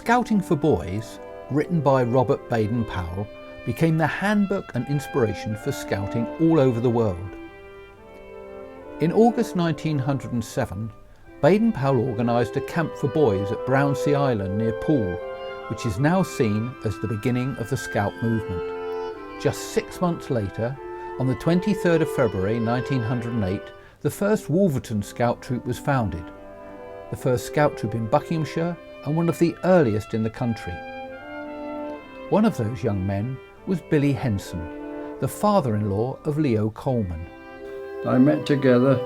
Scouting for Boys, written by Robert Baden Powell, became the handbook and inspiration for scouting all over the world. In August 1907, Baden Powell organised a camp for boys at Brownsea Island near Poole, which is now seen as the beginning of the Scout movement. Just 6 months later, on the 23rd of February 1908, the first Wolverton Scout Troop was founded, the first Scout Troop in Buckinghamshire and one of the earliest in the country. One of those young men was Billy Henson, the father-in-law of Leo Coleman. They met together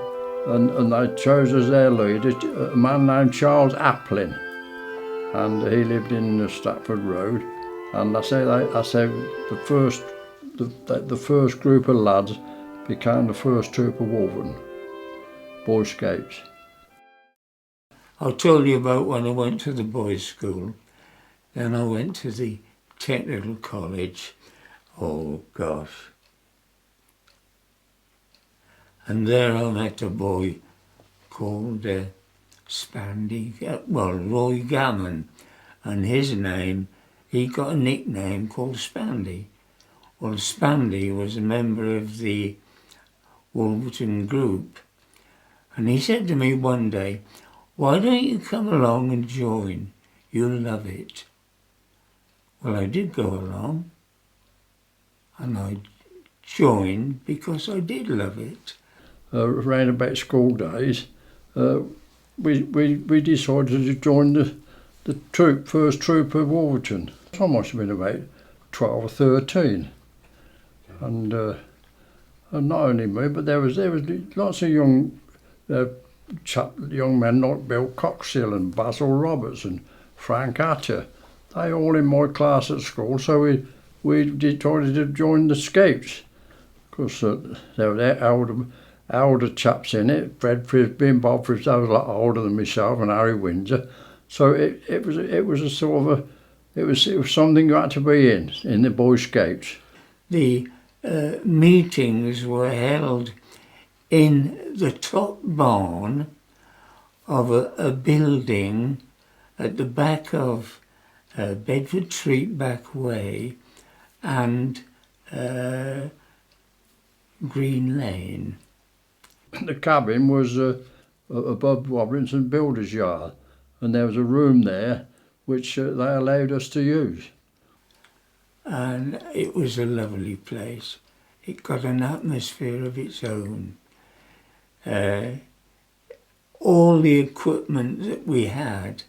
and they chose as their leader a man named Charles Applin, and he lived in Stratford Road. And I say the first group of lads became the first troop of Wolverton, Boy Scouts. I'll tell you about when I went to the boys' school. Then I went to the technical college. Oh gosh. And there I met a boy called Spandy, Roy Gammon. And his name, he got a nickname called Spandy. Well, Spandy was a member of the Wolverton group. And he said to me one day, "Why don't you come along and join? You'll love it." Well, I did go along, and I joined because I did love it. Around about school days, we decided to join the troop, first troop of Wolverton. I must have been about 12 or 13, and not only me, but there was lots of young men like Bill Coxill and Basil Roberts and Frank Hatcher. They all in my class at school, so we decided to join the Scouts, because there were older chaps in it. Fred Frisbee and Bob Frisbee, they was a lot older than myself, and Harry Windsor. So it was a sort of it was something you had to be in the Boy Scouts. The meetings were held in the top barn of a building at the back of Bedford Street back way and Green Lane. The cabin was above Robinson Builder's Yard, and there was a room there which they allowed us to use. And it was a lovely place. It got an atmosphere of its own. All the equipment that we had,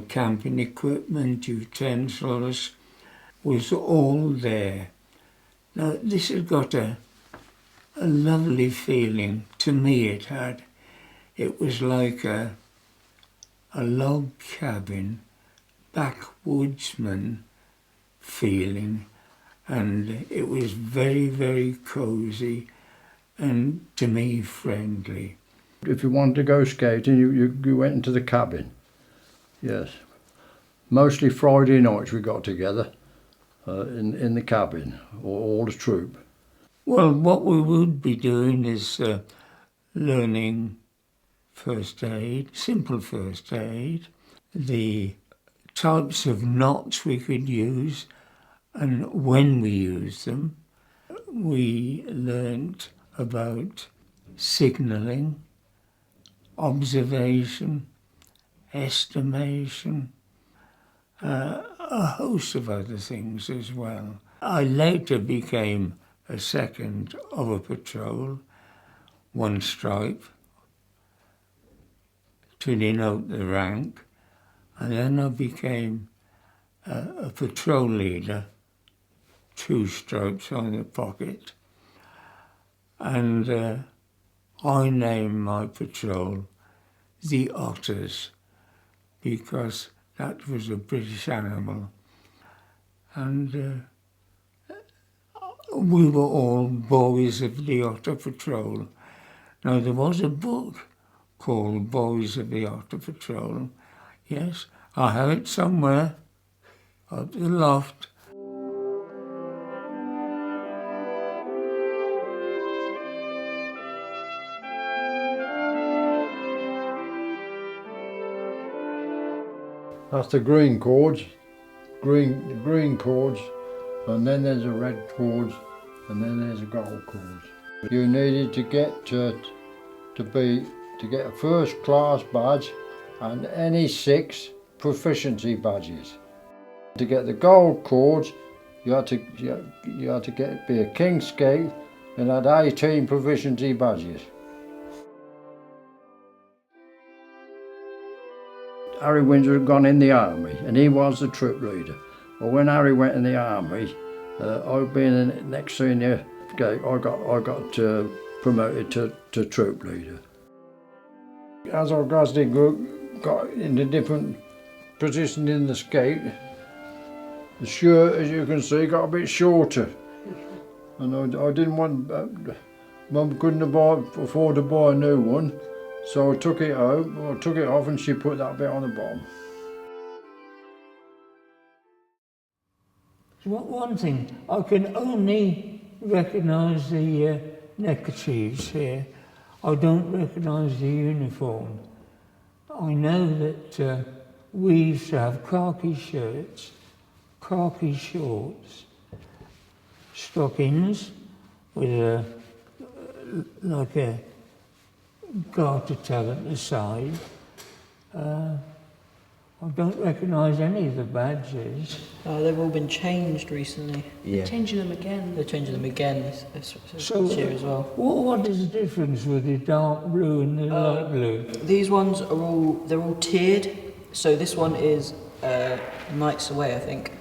camping equipment, utensils, was all there. Now, this had got a lovely feeling. To me it had. It was like a log cabin, backwoodsman feeling, and it was very, very cosy and, to me, friendly. If you wanted to go scouting, you went into the cabin. Yes. Mostly Friday nights we got together in the cabin, or all the troop. Well, what we would be doing is learning first aid, simple first aid, the types of knots we could use and when we used them. We learnt about signalling, observation, estimation, a host of other things as well. I later became a second of a patrol, one stripe, to denote the rank, and then I became a patrol leader, 2 stripes on the pocket, and I named my patrol the Otters, because that was a British animal, and we were all boys of the Otter Patrol. Now, there was a book called Boys of the Otter Patrol. Yes, I have it somewhere up the loft. That's the green cords, green cords, and then there's a red cords, and then there's a gold cords. You needed to get to get a first class badge and any 6 proficiency badges. To get the gold cords, you had to be a King Scout and had 18 proficiency badges. Harry Windsor had gone in the army and he was the troop leader. Well, when Harry went in the army, I'd been the next senior scout. I got promoted to troop leader. As our gradually got into different positions in the scout, the shirt, as you can see, got a bit shorter. And I didn't want, Mum couldn't afford to buy a new one, so I took it off and she put that bit on the bottom. One thing, I can only recognise the neckerchiefs here. I don't recognise the uniform. I know that we used to have khaki shirts, khaki shorts, stockings with like a garter tab at the side. I don't recognise any of the badges. They've all been changed recently. Yeah. They're changing them again this So, year as well. What is the difference with the dark blue and the light blue? These ones are all tiered. So this one is nights away, I think,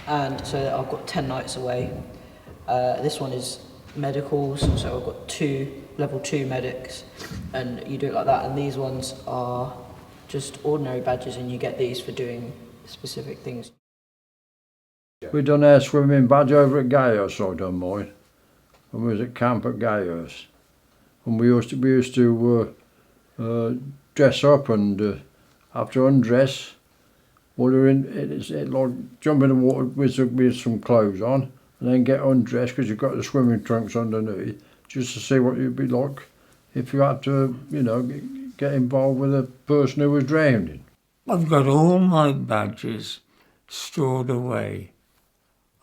and so I've got 10 nights away. This one is medicals, so I've got 2 level 2 medics, and you do it like that. And these ones are just ordinary badges, and you get these for doing specific things. We done our swimming badge over at Gayhurst, I done mine, and we was at camp at Gayhurst, and we used to dress up and after undress, well, it's like jump in the water with some clothes on, and then get undressed because you've got the swimming trunks underneath, just to see what you'd be like if you had to, you know, get involved with a person who was drowning. I've got all my badges stored away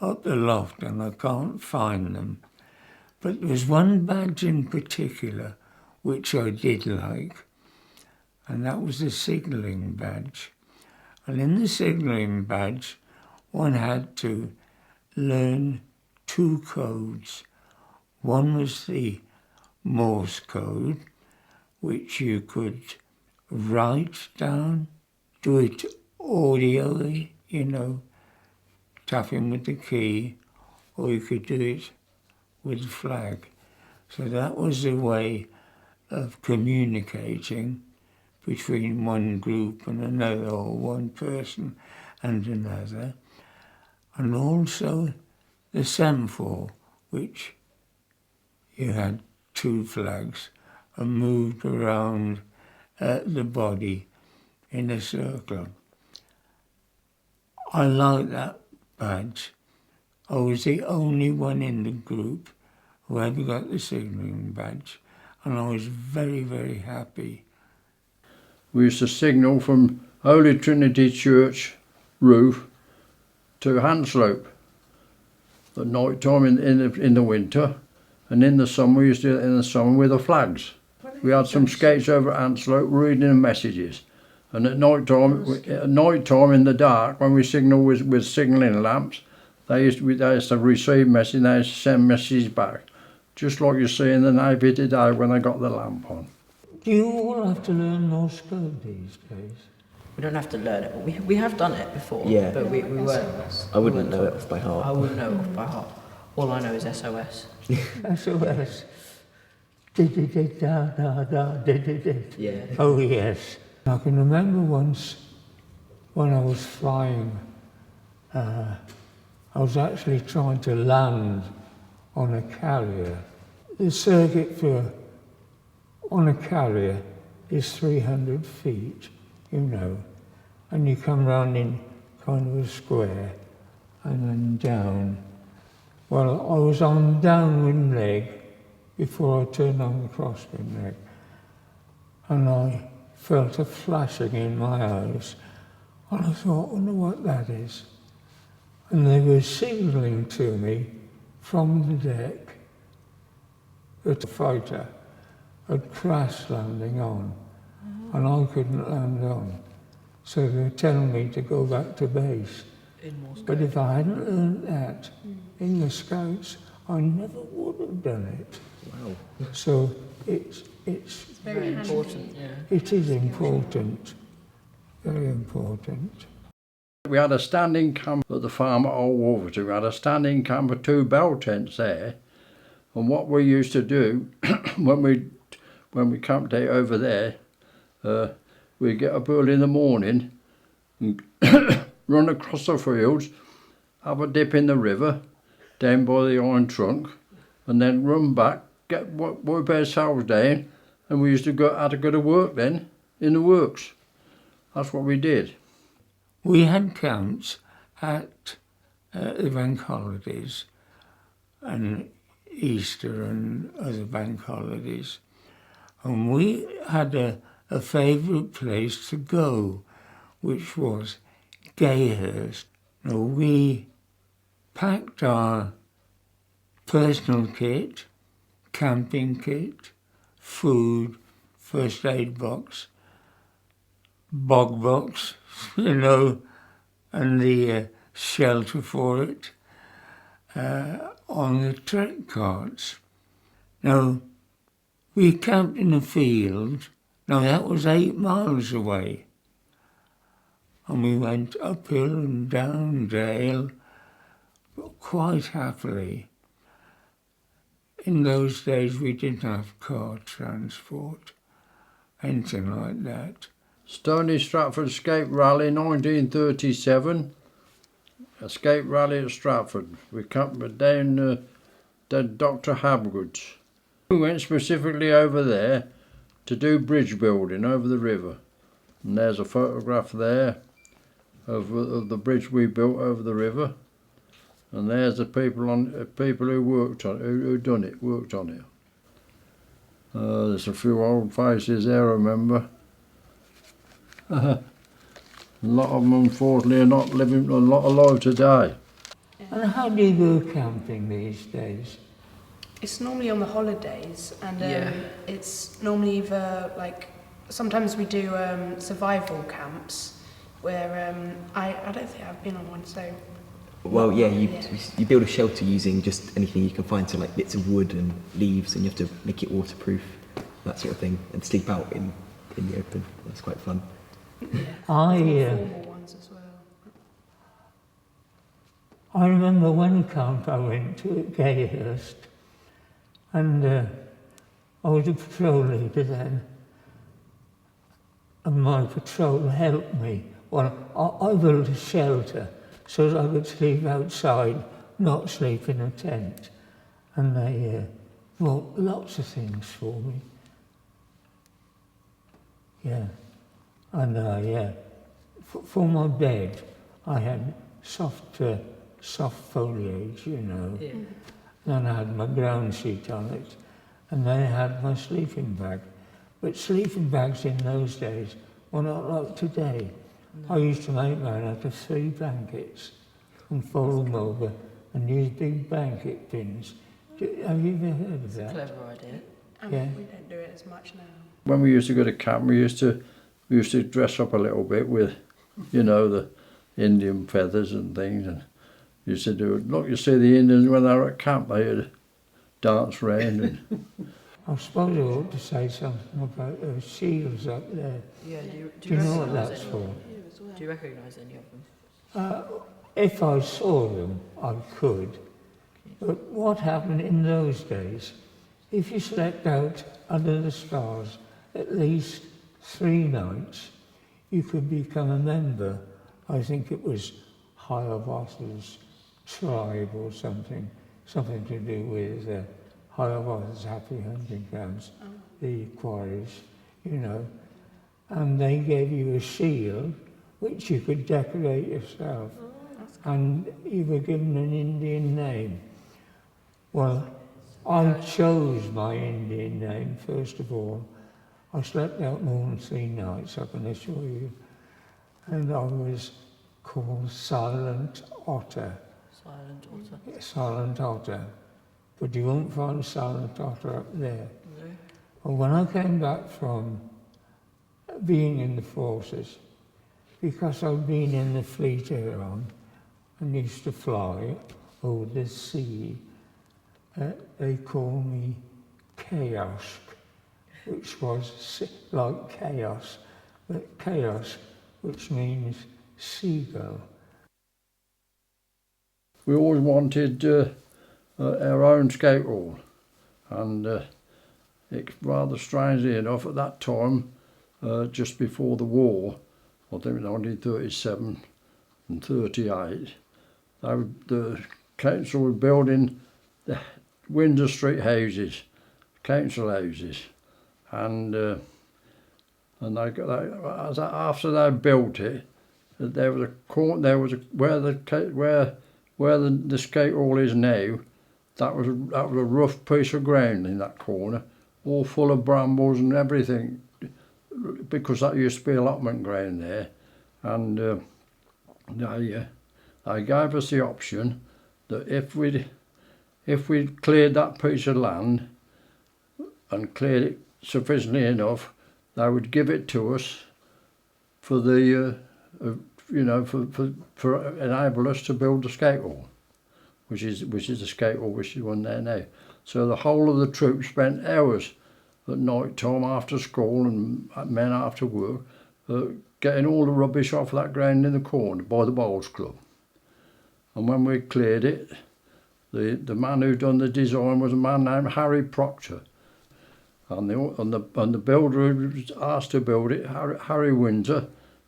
up the loft and I can't find them. But there was one badge in particular which I did like, and that was the signalling badge. And in the signalling badge, one had to learn 2 codes. One was the Morse code, which you could write down, do it audially, you know, tapping with the key, or you could do it with the flag. So that was a way of communicating between one group and another, or one person and another. And also the semaphore, which you had 2 flags and moved around the body in a circle. I liked that badge. I was the only one in the group who had got the signalling badge, and I was very, very happy. We used to signal from Holy Trinity Church roof to Hanslope at night time in the winter, and in the summer we used to do it in the summer with the flags. We had some scouts over at Hanslope reading the messages, and at night time in the dark, when we signalled with signalling lamps, they used to receive messages and they used to send messages back, just like you see in the Navy today when they got the lamp on. Do you all have to learn Morse code these days? We don't have to learn it, but we have done it before. Yeah. But we weren't. I wouldn't know it off by heart. I wouldn't know it off by heart. All I know is SOS. SOS. Yeah. Oh yes. I can remember once when I was flying, I was actually trying to land on a carrier. The circuit on a carrier is 300 feet, you know, and you come round in kind of a square and then down. Well, I was on downwind leg before I turned on the crosswind leg, and I felt a flashing in my eyes. And I thought, I wonder what that is. And they were signalling to me from the deck that a fighter had crash landing on, and I couldn't land on. So they were telling me to go back to base. But if I hadn't learned that in the Scouts, I never would have done it. Wow. So it's Very important, yeah. it is important, very important. We had a standing camp at the farm at Old Wolverton. We had a standing camp of 2 bell tents there. And what we used to do when we camped out over there, we'd get up early in the morning and run across the fields, have a dip in the river, down by the Iron Trunk, and then run back, wipe ourselves down, and we used to had to go to work then, in the works. That's what we did. We had camps at the bank holidays and Easter and other bank holidays, and we had a favourite place to go, which was Gayhurst. Now, we packed our personal kit, camping kit, food, first aid box, bog box, you know, and the shelter for it on the trek carts. Now, we camped in a field. Now, that was 8 miles away. And we went uphill and down dale quite happily. In those days, we didn't have car transport, anything like that. Stony Stratford Escape Rally 1937. Escape Rally at Stratford. We camped down Dr. Habgood's. We went specifically over there to do bridge building over the river. And there's a photograph there of the bridge we built over the river. And there's the people who worked on it, worked on it. There's a few old faces there, I remember. A lot of them, unfortunately, are not living, a lot alive today. And how do you go camping these days? It's normally on the holidays, and Yeah. it's normally either like, sometimes we do survival camps where I don't think I've been on one, so. Well, yeah, you build a shelter using just anything you can find, so like bits of wood and leaves, and you have to make it waterproof, that sort of thing, and sleep out in the open. That's quite fun. Formal ones as well. I remember one camp I went to at Gayhurst, and I was a patrol leader then, and my patrol helped me. Well, I built a shelter so that I could sleep outside, not sleep in a tent, and they brought lots of things for me. Yeah, and for my bed, I had soft foliage, you know. Yeah. Then I had my ground sheet on it, and then I had my sleeping bag. But sleeping bags in those days were not like today. I used to make mine out of 3 blankets and fold them over and use big blanket pins. Have you ever heard of that? Clever idea. Yeah. We don't do it as much now. When we used to go to camp, we used to dress up a little bit with, you know, the Indian feathers and things, and used to do it. Look, you see the Indians when they were at camp, they had dance round. And I suppose I ought to say something about those shields up there. Yeah, Do you know what that's for? Do you recognise any of them? If I saw them, I could. But what happened in those days, if you slept out under the stars at least 3 nights, you could become a member. I think it was Hiawatha's tribe or something to do with Hiawatha's happy hunting grounds, the quarries, you know. And they gave you a shield which you could decorate yourself. And you were given an Indian name. Well, I chose my Indian name first of all. I slept out more than 3 nights, I can assure you. and I was called Silent Otter. Silent Otter. Silent Otter. But you won't find Silent Otter up there. No. Well, when I came back from being in the forces, because I'd been in the fleet earlier on and used to fly over the sea, they called me Chaos, which was like chaos, but chaos, which means seagull. We always wanted our own scout hall, and it's rather strangely enough at that time, just before the war, I think 1937 and 38, the council was building the Windsor Street houses, council houses, and after they built it, there was a where the skate hall is now. That was a rough piece of ground in that corner, all full of brambles and everything, because that used to be allotment ground there, and they gave us the option that if we'd cleared that piece of land and cleared it sufficiently enough, they would give it to us for the for enable us to build the skate hall, which is the skate hall which is one there now. So the whole of the troop spent hours at night time after school and men after work getting all the rubbish off that ground in the corner by the bowls club. And when we cleared it, the man who done the design was a man named Harry Proctor, and the builder who was asked to build it, Harry Windsor,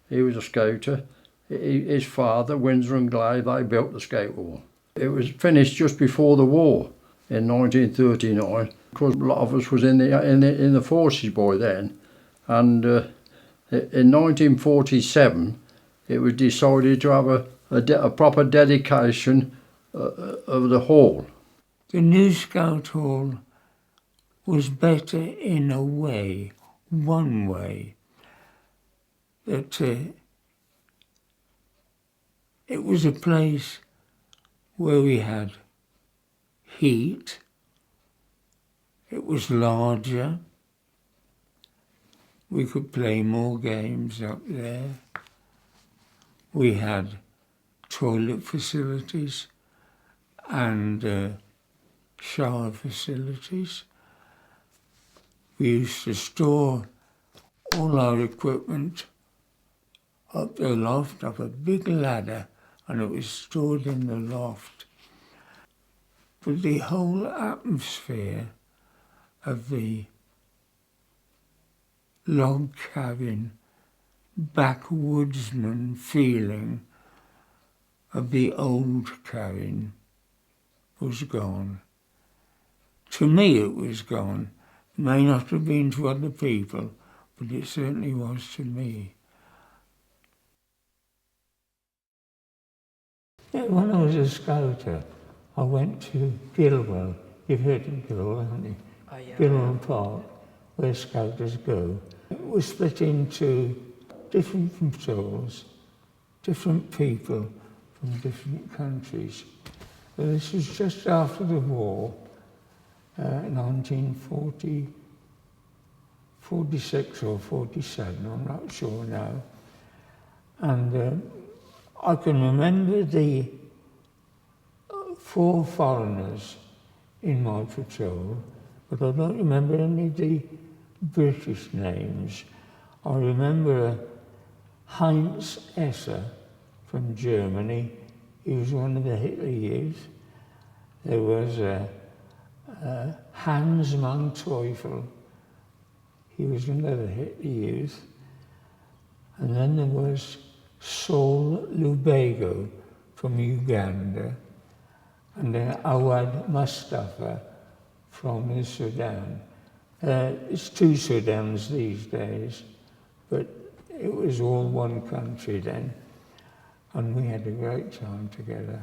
he was a scouter. His father, Windsor and Glade, they built the skate hall. It was finished just before the war in 1939, because a lot of us was in the forces by then, and in 1947 it was decided to have a proper dedication of the hall. The new Scout Hall was better in a way, one way, that it was a place where we had heat, it was larger, we could play more games up there, we had toilet facilities and shower facilities. We used to store all our equipment up the loft, up a big ladder, and it was stored in the loft. But the whole atmosphere of the log cabin, backwoodsman feeling of the old cabin was gone. To me it was gone. It may not have been to other people, but it certainly was to me. Yeah, when I was a scouter, I went to Gilwell. You've heard of Gilwell, haven't you? Oh, yeah. Gilwell Park, where scouters go. It was split into different patrols, different people from different countries. But this was just after the war, 1946 or 47, I'm not sure now. And I can remember the 4 foreigners in my patrol, but I don't remember any of the British names. I remember Heinz Esser from Germany. He was one of the Hitler Youth. There was Hans Manteuffel. He was another Hitler Youth. And then there was Saul Lubago from Uganda, and then Awad Mustafa from the Sudan. It's 2 Sudans these days, but it was all one country then, and we had a great time together.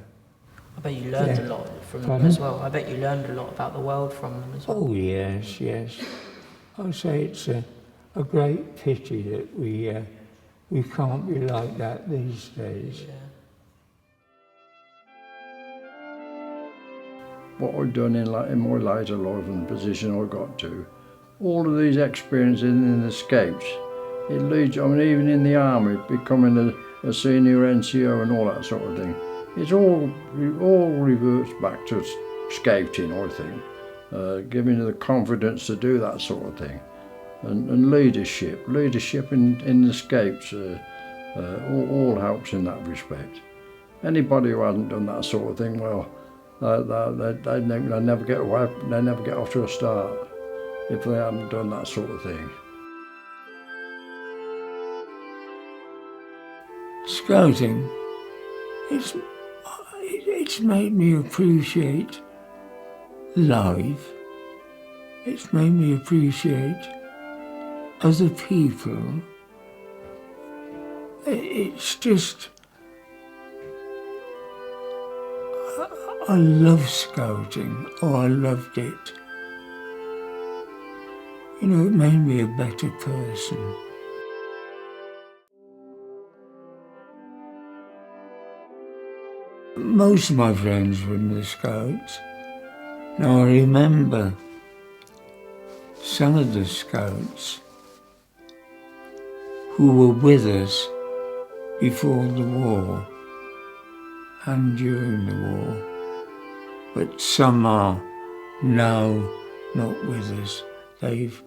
I bet you learned a lot from them as well. I bet you learned a lot about the world from them as well. Oh yes, yes. I would say it's a great pity that we We can't be like that these days. Yeah. What I've done in my later life and the position I got to, all of these experiences in the Scouts, it leads, I mean, even in the army, becoming a senior NCO and all that sort of thing, it all reverts back to scouting, I think, giving the confidence to do that sort of thing, and leadership in the Scouts all helps in that respect. Anybody who hasn't done that sort of thing, well, they never get away, they never get off to a start if they haven't done that sort of thing. Scouting, it's made me appreciate life. It's made me appreciate other people. It's just, I love scouting, or I loved it. You know, it made me a better person. Most of my friends were in the Scouts. Now I remember some of the Scouts who were with us before the war and during the war, but some are now not with us. They've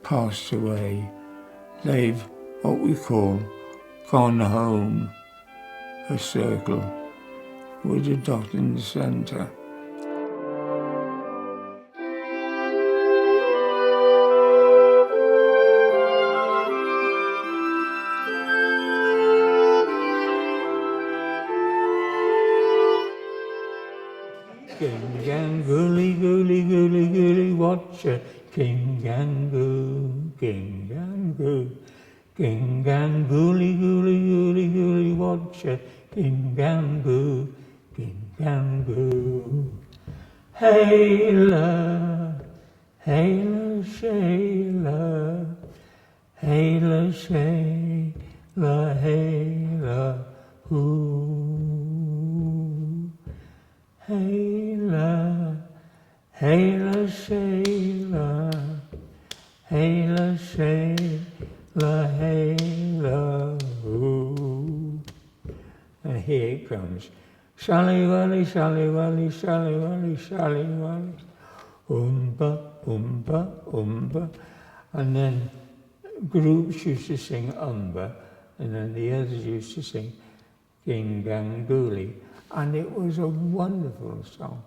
passed away. They've, what we call, gone home, a circle with a dot in the centre. King Gangooly, gooly, gooly, gooly, watch ya. King Gangoo, King Gangoo. King Gangooly, gooly, gooly, gooly, watch ya. King Gangoo, King Gangoo. Hayla, Hayla, Shayla. Hayla, Shayla, Hayla, ooh. Hayla, Hayla, Shayla, Hayla, Shayla, Hayla, ooh. And here it comes. Shally wally, shally wally, shally wally, shally wally. Umba. And then groups used to sing umba, and then the others used to sing King Gangooly. And it was a wonderful song.